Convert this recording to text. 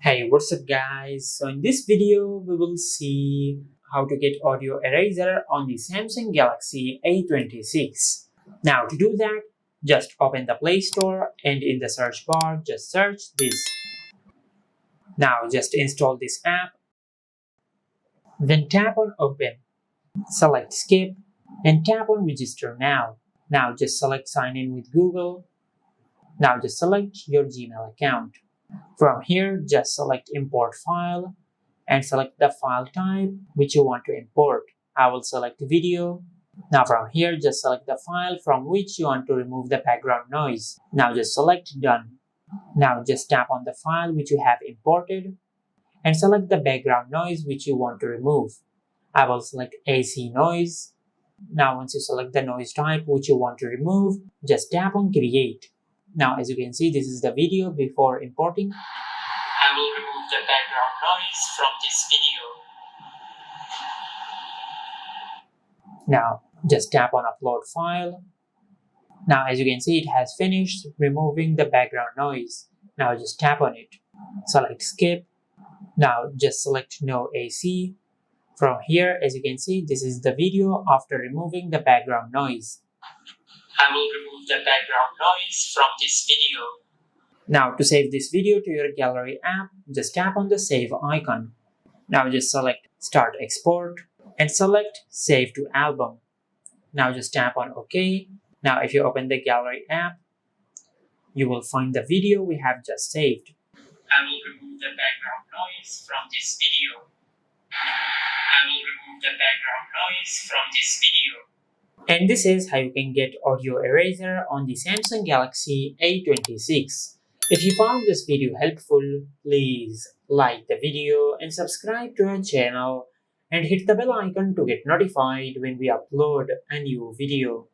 Hey, what's up guys? So in this video, we will see how to get audio eraser on the Samsung Galaxy A26. Now to do that, just open the Play Store and in the search bar, just search this. Now just install this app, then tap on Open, select Skip and tap on Register Now. Now just select Sign in with Google. Now just select your Gmail account. From here, just select Import File and select the file type which you want to import. I will select video. Now from here, just select the file from which you want to remove the background noise. Now just select Done. Now just tap on the file which you have imported and select the background noise which you want to remove. I will select AC noise. Now once you select the noise type which you want to remove, just tap on Create. Now as you can see, this is the video before importing. I will remove the background noise from this video. Now just tap on Upload File. Now as you can see, it has finished removing the background noise. Now just tap on it. Select Skip. Now just select No AC. From here, as you can see, this is the video after removing the background noise. I will remove the background noise from this video. Now to save this video to your gallery app, just tap on the save icon. Now just select Start Export and select Save to Album. Now just tap on OK. Now if you open the gallery app, you will find the video we have just saved. I will remove the background noise from this video. I will remove the background noise from this video. And this is how you can get audio eraser on the Samsung Galaxy A26. If you found this video helpful, please like the video and subscribe to our channel and hit the bell icon to get notified when we upload a new video.